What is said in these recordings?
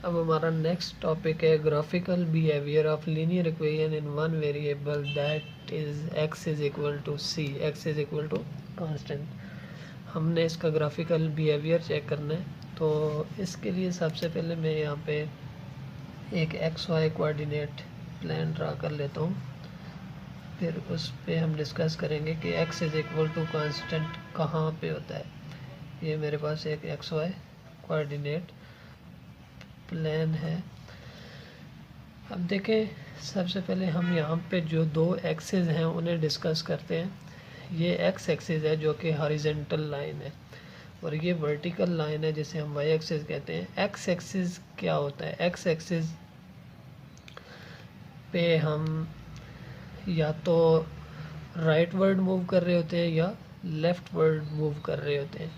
अब हमारा next topic है graphical behaviour of linear equation in one variable that is x is equal to C, x is equal to constant. हमने इसका graphical behaviour check करना है, तो इसके लिए सबसे पहले मैं यहाँ पे एक X Y coordinate plane draw कर लेता हूँ। फिर उस पे हम डिस्कस करेंगे कि x is equal to constant कहाँ पे होता है। ये मेरे पास एक एक्स वाई कोऑर्डिनेट प्लान है। अब देखें, सबसे पहले हम यहाँ पे जो दो एक्सेस हैं उन्हें डिस्कस करते हैं। ये एक्स एक्सिस है जो कि हॉरिजॉन्टल लाइन है, और ये वर्टिकल लाइन है जिसे हम वाई एक्सिस कहते हैं। एक्स एक्सिस क्या होता है? एक्स एक्सिस पे हम या तो राइट वर्ड मूव कर रहे होते हैं या लेफ्ट वर्ड मूव कर रहे होते हैं।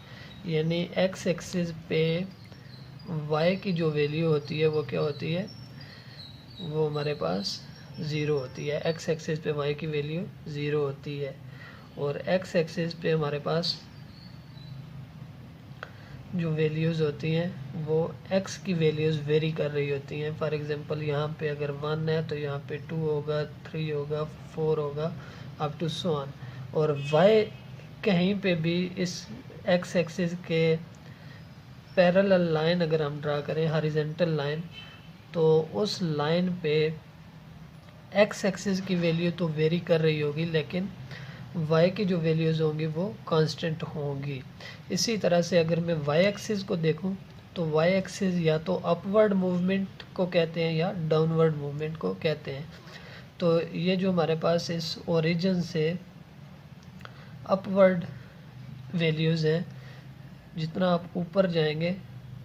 यानी एक्स एक्सिस पे y की जो वैल्यू होती है वो क्या होती है? वो हमारे पास ज़ीरो होती है। x एक्सिस पे y की वैल्यू ज़ीरो होती है, और x एक्सिस पे हमारे पास जो वैल्यूज़ होती हैं वो x की वैल्यूज़ वेरी कर रही होती हैं। फॉर एग्जांपल यहाँ पे अगर 1 है तो यहाँ पे 2 होगा, 3 होगा, 4 होगा, अप टू सो ऑन। और y कहीं पे भी इस x एक्सिस के पैरेलल लाइन अगर हम ड्रा करें, हॉरिजॉन्टल लाइन, तो उस लाइन पे एक्स एक्सिस की वैल्यू तो वेरी कर रही होगी, लेकिन वाई की जो वैल्यूज़ होंगी वो कांस्टेंट होंगी। इसी तरह से अगर मैं वाई एक्सिस को देखूं तो वाई एक्सिस या तो अपवर्ड मूवमेंट को कहते हैं या डाउनवर्ड मूवमेंट को कहते हैं। तो ये जो हमारे पास इस ओरिजिन से अपवर्ड वैल्यूज़ हैं, जितना आप ऊपर जाएंगे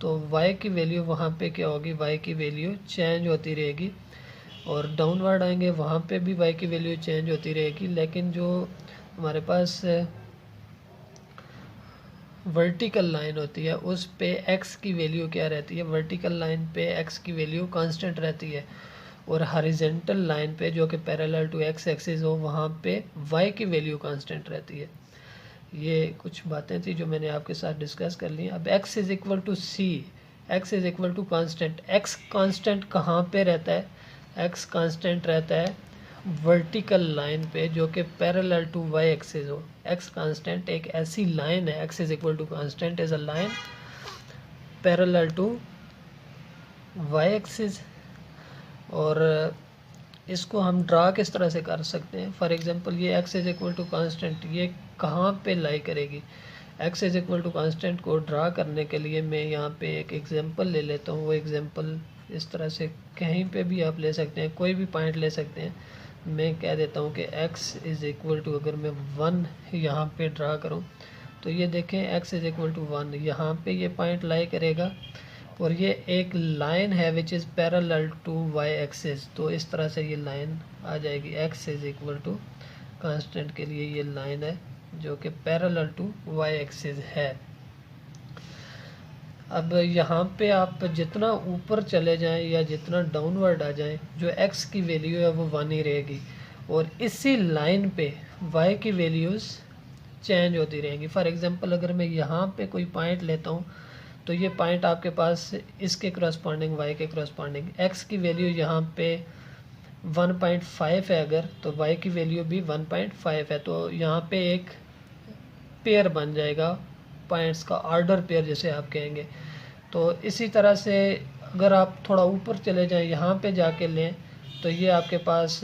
तो y की वैल्यू वहाँ पे क्या होगी? y की वैल्यू चेंज होती रहेगी, और डाउनवर्ड आएंगे वहाँ पे भी y की वैल्यू चेंज होती रहेगी। लेकिन जो हमारे पास वर्टिकल लाइन होती है उस पे x की वैल्यू क्या रहती है? वर्टिकल लाइन पे x की वैल्यू कांस्टेंट रहती है, और हॉरिजॉन्टल लाइन पे जो कि पैरेलल टू x एक्सिस हो वहाँ पे y की वैल्यू कांस्टेंट रहती है। ये कुछ बातें थी जो मैंने आपके साथ डिस्कस कर ली। अब x is equal to C, x is equal to constant. x constant कहाँ पे रहता है? x कांस्टेंट रहता है वर्टिकल लाइन पे जो कि पैरेलल टू y एक्सिस हो। x कांस्टेंट एक ऐसी लाइन है, x is equal to constant is a line parallel to y axis. और इसको हम ड्रा किस तरह से कर सकते हैं? फॉर एग्जांपल ये x is equal to constant ये कहाँ पे लाई करेगी? x is equal to constant को ड्रा करने के लिए मैं यहाँ पे एक एग्जांपल ले लेता हूँ। वो एग्जांपल इस तरह से कहीं पे भी आप ले सकते हैं, कोई भी पॉइंट ले सकते हैं। मैं कह देता हूँ कि x इज इक्वल टू, अगर मैं 1 यहाँ पे ड्रा करूँ तो ये देखें x इज इक्वल टू 1 यहाँ पे ये पॉइंट लाई करेगा, और ये एक लाइन है which is parallel to y axis. तो इस तरह से ये लाइन आ जाएगी। x is equal to constant के लिए ये लाइन है जो कि पैरेलल टू y एक्सिस है। अब यहाँ पे आप जितना ऊपर चले जाएं या जितना डाउनवर्ड आ जाएं, जो x की वैल्यू है वो 1 ही रहेगी, और इसी लाइन पे y की वैल्यूज़ चेंज होती रहेंगी। फॉर एग्जांपल अगर मैं यहाँ पे कोई पॉइंट लेता हूँ तो ये पॉइंट आपके पास इसके करस्पॉन्डिंग y के करस्पॉन्डिंग, x की वैल्यू यहाँ पे 1.5 है अगर, तो y की वैल्यू भी 1.5 है। तो यहाँ पे एक पेयर बन जाएगा पॉइंट्स का, ऑर्डर पेयर जिसे आप कहेंगे। तो इसी तरह से अगर आप थोड़ा ऊपर चले जाएं, यहाँ पे जाके लें, तो ये आपके पास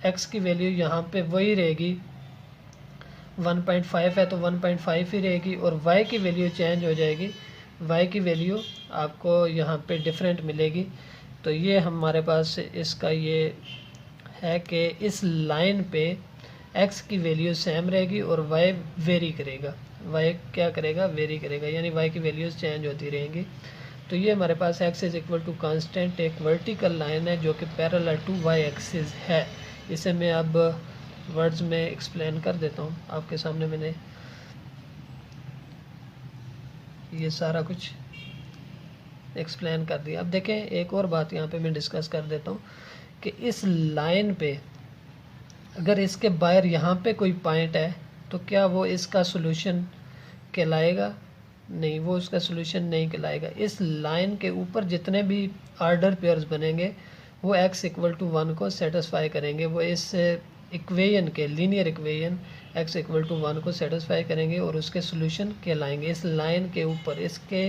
x की वैल्यू यहाँ पे वही रहेगी, 1.5 है तो 1.5 ही रहेगी, और y की वैल्यू चेंज हो जाएगी। y की वैल्यू आपको यहाँ पे डिफरेंट मिलेगी। तो ये हमारे पास इसका ये है कि इस लाइन पे x की वैल्यू सेम रहेगी और y वेरी करेगा। y क्या करेगा? वेरी करेगा, यानी y की वैल्यूज़ चेंज होती रहेंगी। तो ये हमारे पास x is equal to constant एक वर्टिकल लाइन है जो कि पैरेलल टू y एक्सिस है। इसे मैं अब वर्ड्स में एक्सप्लेन कर देता हूँ आपके सामने। मैंने ये सारा कुछ एक्सप्लेन कर दिया। अब देखें, एक और बात यहाँ पे मैं डिस्कस कर देता हूँ कि इस लाइन पे अगर इसके बाहर यहाँ पे कोई पॉइंट है तो क्या वो इसका सॉल्यूशन कहलाएगा? नहीं, वो उसका सोल्यूशन नहीं कहलाएगा। इस लाइन के ऊपर जितने भी आर्डर पेयर्स बनेंगे वो x इक्वल टू 1 को सेटिस्फाई करेंगे, वो इस इक्वेशन के linear equation x equal to 1 को सेटिस्फाई करेंगे और उसके सोल्यूशन कहलाएंगे। इस लाइन के ऊपर इसके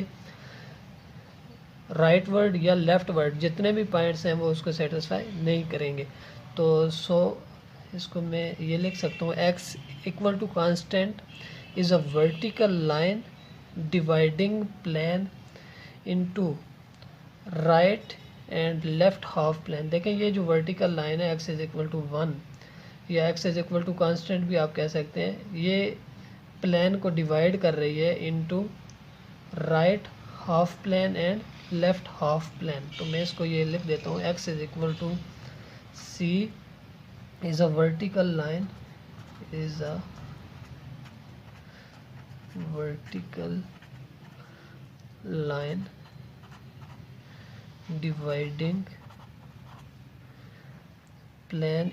राइट वर्ड या लेफ्ट वर्ड जितने भी पॉइंट्स हैं वो उसको सेटिस्फाई नहीं करेंगे। तो इसको मैं ये लिख सकता हूँ, x equal to constant is a vertical line dividing plane into right and left half plane. देखें ये जो वर्टिकल लाइन है x इज इक्वल टू 1 या x is equal to constant भी आप कह सकते हैं, ये प्लेन को डिवाइड कर रही है into right half plane and left half plane. तो मैं इसको ये लिख देता हूँ, x is equal to c is a vertical line dividing plane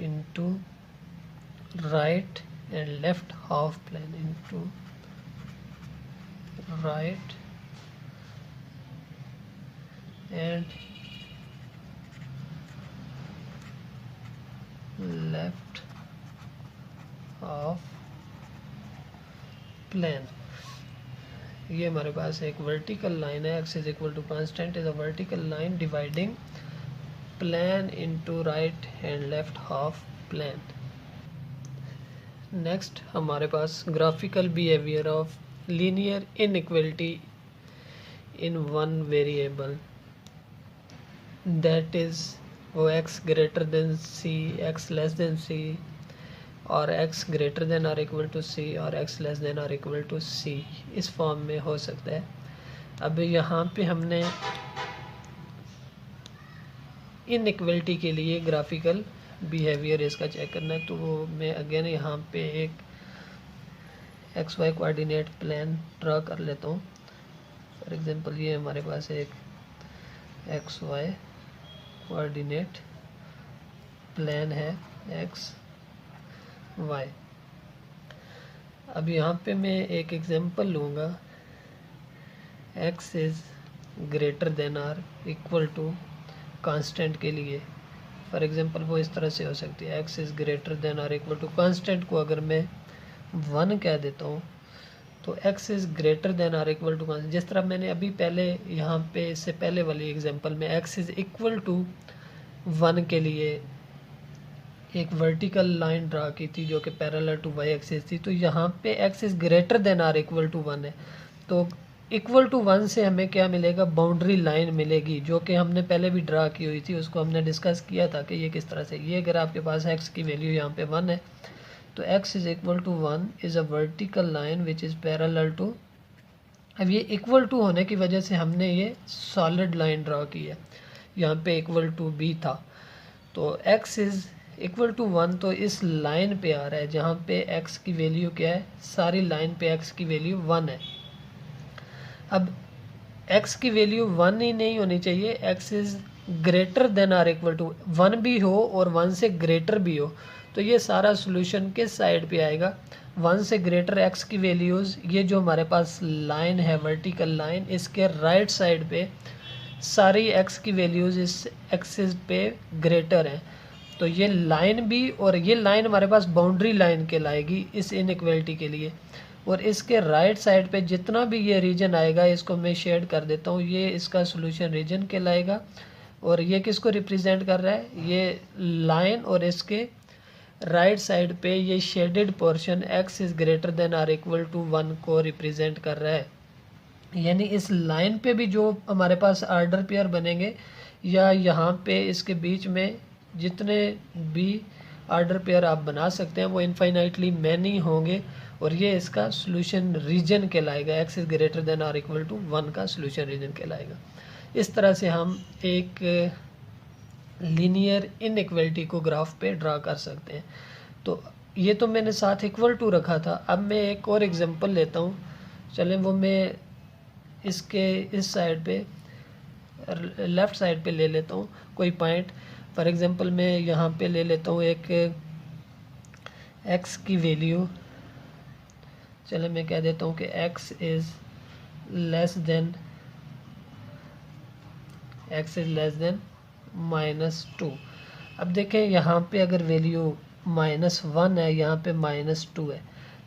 into right and left half plane into right and left half plane. ये हमारे पास एक वर्टिकल लाइन है, x is equal to constant is a vertical line dividing plane into right and left half plane. Next हमारे पास graphical behaviour of linear inequality in one variable, that is वो x greater than c, x less than c, और x greater than or equal to c और x less than or equal to c, इस form में हो सकता है। अब यहाँ पे हमने इनइक्वालिटी के लिए ग्राफिकल बिहेवियर इसका चेक करना है, तो वो मैं अगेन यहाँ पे एक X Y coordinate plane draw कर लेता हूँ। फॉर एग्जांपल ये हमारे पास एक एक्स वाई कोऑर्डिनेट प्लान है एक्स वाई। अब यहाँ पे मैं एक एग्जांपल लूँगा, x is greater than or equal to constant के लिए। फॉर एग्जांपल वो इस तरह से हो सकती है, x is greater than or equal to constant को अगर मैं 1 कह देता हूँ तो x is greater than or equal to constant, जिस तरह मैंने अभी पहले यहाँ पे इससे पहले वाली एग्जांपल में x इज़ इक्वल टू 1 के लिए एक वर्टिकल लाइन ड्रा की थी जो कि पैरेलल टू y एक्सिस थी। तो यहाँ पे x is greater than or equal to 1 है, तो इक्वल टू 1 से हमें क्या मिलेगा, बाउंड्री लाइन मिलेगी, जो कि हमने पहले भी ड्रा की हुई थी, उसको हमने डिस्कस किया था कि ये किस तरह से। ये अगर आपके पास x की वैल्यू यहाँ पे 1 है तो x is equal to 1 is a vertical line which is parallel to. अब ये इक्वल टू होने की वजह से हमने ये सॉलिड लाइन ड्रा की है, यहाँ पे इक्वल टू b था, तो x इज़ इक्वल टू 1 तो इस लाइन पे आ रहा है जहाँ पे x की वैल्यू क्या है, सारी लाइन पे x की वैल्यू 1 है। अब x की वैल्यू 1 ही नहीं होनी चाहिए, x is greater than or equal to 1 भी हो और 1 से ग्रेटर भी हो, तो ये सारा सॉल्यूशन किस साइड पे आएगा, 1 से ग्रेटर x की वैल्यूज़, ये जो हमारे पास लाइन है वर्टिकल लाइन, इसके राइट साइड पे सारी x की वैल्यूज़ इस एक्सिस पे ग्रेटर हैं, तो ये लाइन भी, और ये लाइन हमारे पास बाउंड्री लाइन कहलाएगी इस इनइक्वालिटी के लिए। और इसके राइट साइड पे जितना भी ये रीजन आएगा, इसको मैं शेड कर देता हूँ, ये इसका सॉल्यूशन रीजन कहलाएगा। और ये किसको रिप्रेजेंट कर रहा है, ये लाइन, और इसके राइट साइड पे ये shaded portion x is greater than or equal to 1 को रिप्रेजेंट कर रहा है। यानी इस लाइन पे भी जो हमारे पास आर्डर पेयर बनेंगे या यहाँ पे इसके बीच में जितने भी आर्डर पेयर आप बना सकते हैं वो इनफाइनाइटली मैनी होंगे, और ये इसका सॉल्यूशन रीजन कहलाएगा, x is greater than or equal to 1 का सॉल्यूशन रीजन कहलाएगा। इस तरह से हम एक लीनियर इनइक्वालिटी को ग्राफ पे ड्रा कर सकते हैं। तो ये तो मैंने साथ इक्वल टू रखा था, अब मैं एक और एग्जांपल लेता हूँ, चलें वो मैं इसके इस साइड पे लेफ़्ट साइड पे ले लेता हूँ कोई पॉइंट। फॉर एग्जांपल मैं यहाँ पे ले लेता हूँ एक x की वैल्यू, चले मैं कह देता हूँ कि x इज़ लेस देन -2। अब देखें यहाँ पे अगर वैल्यू -1 है, यहाँ पे -2 है,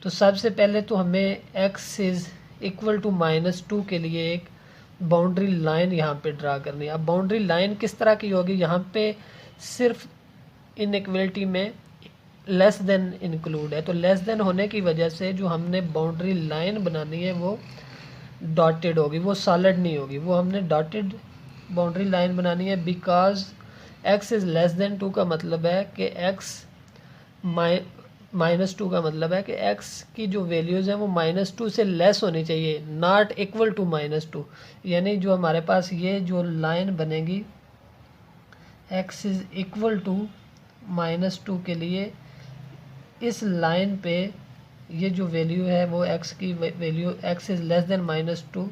तो सबसे पहले तो हमें x इज़ इक्वल टू -2 के लिए एक बाउंड्री लाइन यहाँ पे ड्रा करनी है। अब बाउंड्री लाइन किस तरह की होगी, यहाँ पे सिर्फ इनइक्वलिटी में लेस देन इंक्लूड है, तो लेस देन होने की वजह से जो हमने बाउंड्री लाइन बनानी है वो डॉटेड होगी, वो सॉलिड नहीं होगी, वो हमने डॉटेड बाउंड्री लाइन बनानी है। Because x is less than 2 का मतलब है कि x -2 का मतलब है कि x की जो वैल्यूज़ हैं वो -2 से लेस होनी चाहिए, नॉट इक्वल टू -2। यानी जो हमारे पास ये जो लाइन बनेगी x इज़ इक्वल टू -2 के लिए, इस लाइन पे ये जो वैल्यू है वो x की value x is less than -2,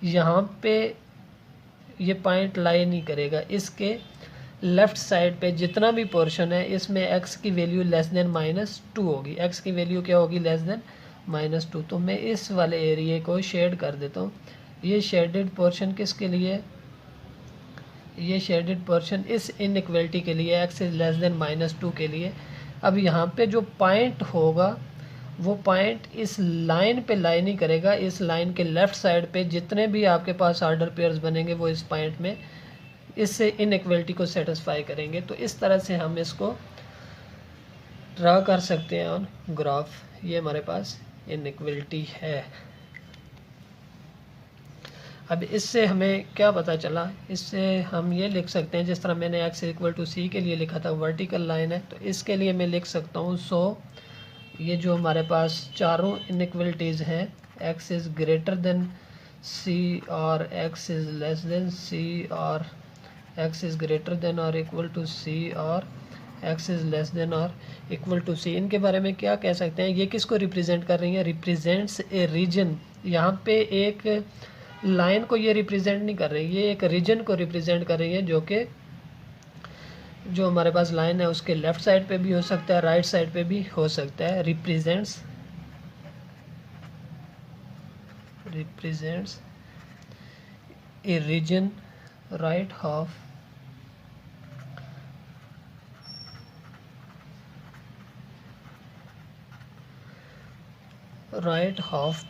यहाँ पे ये पॉइंट लाई नहीं करेगा। इसके लेफ़्ट साइड पे जितना भी पोर्शन है इसमें x की वैल्यू लेस देन -2 होगी। x की वैल्यू क्या होगी, लेस देन -2। तो मैं इस वाले एरिए को शेड कर देता हूँ। ये शेडेड पोर्शन किसके लिए, ये शेडेड पोर्शन इस इनइक्वलिटी के लिए, x इज़ लेस देन -2 के लिए। अब यहाँ पे जो पॉइंट होगा वो पॉइंट इस लाइन पे लाई नहीं करेगा, इस लाइन के लेफ़्ट साइड पे जितने भी आपके पास ऑर्डर पेयर्स बनेंगे वो इस पॉइंट में इससे इनइक्वलिटी को सेटिस्फाई करेंगे। तो इस तरह से हम इसको ड्रा कर सकते हैं ऑन ग्राफ। ये हमारे पास इनइक्वलिटी है। अब इससे हमें क्या पता चला, इससे हम ये लिख सकते हैं जिस तरह मैंने x इक्वल टू सी के लिए लिखा था, वर्टिकल लाइन है, तो इसके लिए मैं लिख सकता हूँ। सो ये जो हमारे पास चारों इनइक्वलिटीज़ हैं, x is greater than c और x is less than c और x इज़ ग्रेटर देन और इक्वल टू c और x इज़ लेस देन और इक्वल टू c, इनके बारे में क्या कह सकते हैं, ये किसको रिप्रेजेंट कर रही हैं, रिप्रेजेंट्स ए रीजन। यहाँ पे एक लाइन को ये रिप्रेजेंट नहीं कर रही, ये एक रीजन को रिप्रेजेंट कर रही है, जो कि जो हमारे पास लाइन है उसके लेफ़्ट साइड पे भी हो सकता है, राइट साइड पे भी हो सकता है। Represents a region right half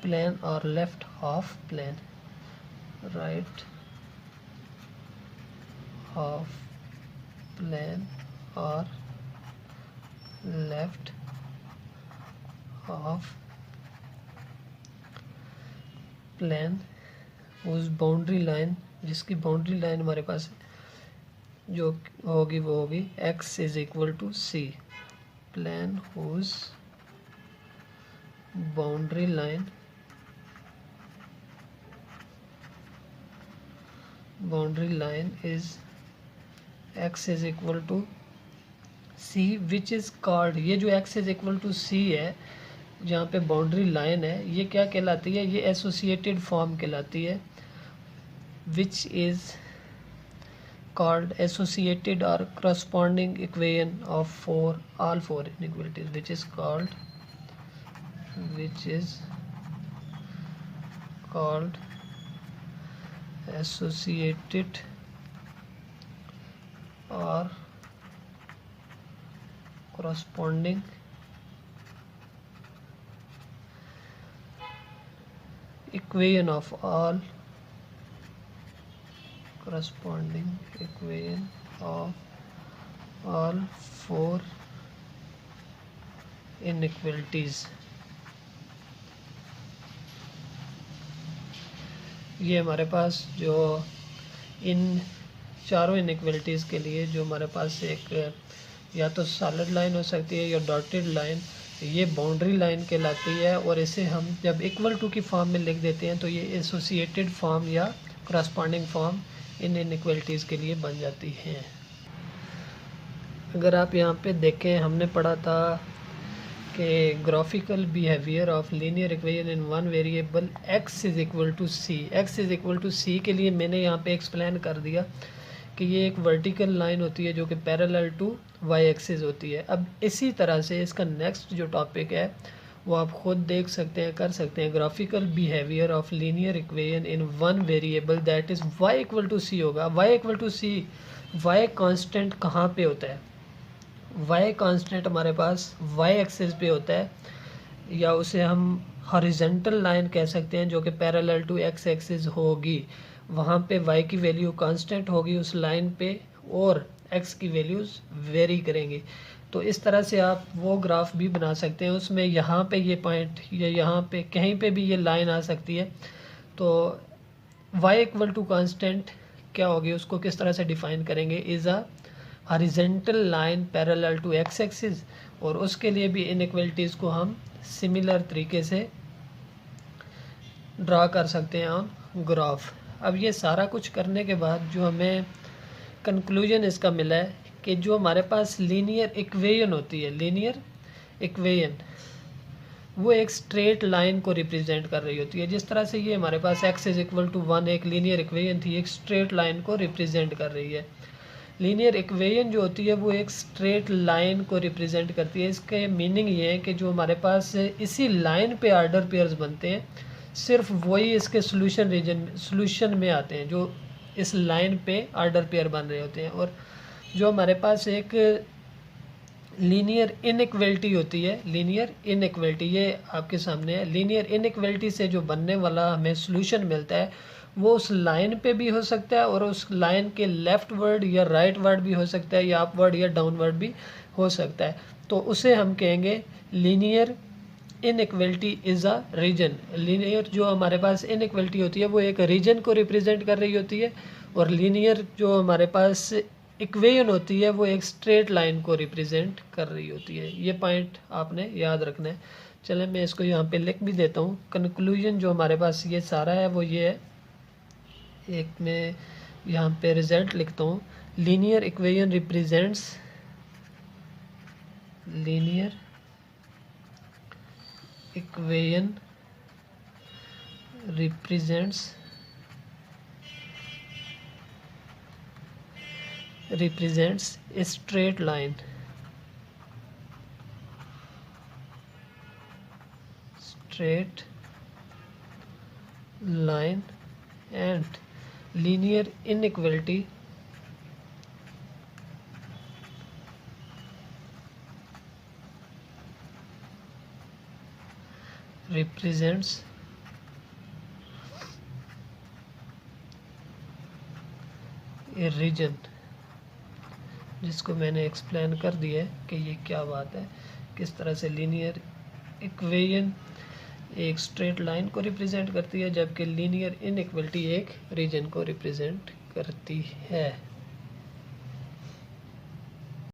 plane और left half plane, right half plane और लेफ्ट हाफ प्लेन, उस बाउंड्री लाइन जिसकी बाउंड्री लाइन हमारे पास जो होगी वो होगी x is equal to C, plane whose boundary line is x is equal to C which is called, ये जो x is equal to C है जहाँ पे बाउंड्री लाइन है, ये क्या कहलाती है, ये एसोसिएटेड फॉर्म कहलाती है, विच इज़ कॉल्ड एसोसिएटेड और corresponding equation of all four inequalities, which is called associated or corresponding equation of all four inequalities। ये हमारे पास जो इन चारों इनइक्वलिटीज़ के लिए जो हमारे पास एक या तो सॉलिड लाइन हो सकती है या डॉटेड लाइन, ये बाउंड्री लाइन कहलाती है, और इसे हम जब इक्वल टू की फॉर्म में लिख देते हैं तो ये एसोसिएटेड फॉर्म या करस्पॉन्डिंग फॉर्म इन इनइक्वलिटीज़ के लिए बन जाती हैं। अगर आप यहाँ पे देखें, हमने पढ़ा था कि graphical behaviour of linear equation in one variable x is equal to C. x is equal to C के लिए मैंने यहाँ पे एक्सप्लेन कर दिया कि ये एक वर्टिकल लाइन होती है जो कि पैरेलल टू वाई एक्सिस होती है। अब इसी तरह से इसका नेक्स्ट जो टॉपिक है वो आप खुद देख सकते हैं, कर सकते हैं। Graphical behaviour of linear equation in one variable that is y equal to C होगा। y equal to C, y constant कहाँ पे होता है? y कांस्टेंट हमारे पास y एक्सिस पे होता है, या उसे हम हॉरिजॉन्टल लाइन कह सकते हैं जो कि पैरेलल टू x एक्सिस होगी। वहाँ पे y की वैल्यू कांस्टेंट होगी उस लाइन पे और x की वैल्यूज़ वेरी करेंगी। तो इस तरह से आप वो ग्राफ भी बना सकते हैं। उसमें यहाँ पे ये पॉइंट या यहाँ पे कहीं पे भी ये लाइन आ सकती है। तो y इक्वल टू कांस्टेंट क्या होगी, उसको किस तरह से डिफाइन करेंगे? Is a horizontal line parallel to x axis, और उसके लिए भी इनइक्वलिटीज़ को हम सिमिलर तरीके से ड्रा कर सकते हैं ऑन ग्राफ। अब ये सारा कुछ करने के बाद जो हमें कंक्लूजन इसका मिला है कि जो हमारे पास लीनियर इक्वेशन होती है, लीनियर इक्वेशन वो एक स्ट्रेट लाइन को रिप्रेजेंट कर रही होती है। जिस तरह से ये हमारे पास x इज इक्वल टू 1 एक लीनियर इक्वेशन थी, एक स्ट्रेट लाइन को रिप्रेजेंट कर रही है। लीनियर इक्वेशन जो होती है वो एक स्ट्रेट लाइन को रिप्रेजेंट करती है। इसके मीनिंग ये है कि जो हमारे पास इसी लाइन पे आर्डर पेयर्स बनते हैं, सिर्फ वही इसके सोल्यूशन में आते हैं जो इस लाइन पे आर्डर पेयर बन रहे होते हैं। और जो हमारे पास एक लीनियर इनइक्वलिटी होती है, लीनियर इनइक्वलिटी ये आपके सामने है। लीनियर इनइक्वलिटी से जो बनने वाला हमें सोल्यूशन मिलता है वो उस लाइन पे भी हो सकता है और उस लाइन के लेफ्ट वर्ड या राइट वर्ड भी हो सकता है, या अपवर्ड या डाउनवर्ड भी हो सकता है। तो उसे हम कहेंगे linear inequality is a region. Linear जो हमारे पास इनइक्वलिटी होती है वो एक रीजन को रिप्रेजेंट कर रही होती है, और लीनियर जो हमारे पास इक्वेशन होती है वो एक स्ट्रेट लाइन को रिप्रेजेंट कर रही होती है। ये पॉइंट आपने याद रखना है। चले मैं इसको यहाँ पे लिख भी देता हूँ। कंक्लूजन जो हमारे पास ये सारा है वो ये है, एक मैं यहाँ पे रिजल्ट लिखता हूँ। Linear equation represents, linear equation represents a straight line, and linear inequality represents a region, जिसको मैंने एक्सप्लेन कर दिया है कि ये क्या बात है, किस तरह से लीनियर इक्वेशन एक स्ट्रेट लाइन को रिप्रेजेंट करती है जबकि लीनियर इनइक्वलिटी एक रीजन को रिप्रेजेंट करती है।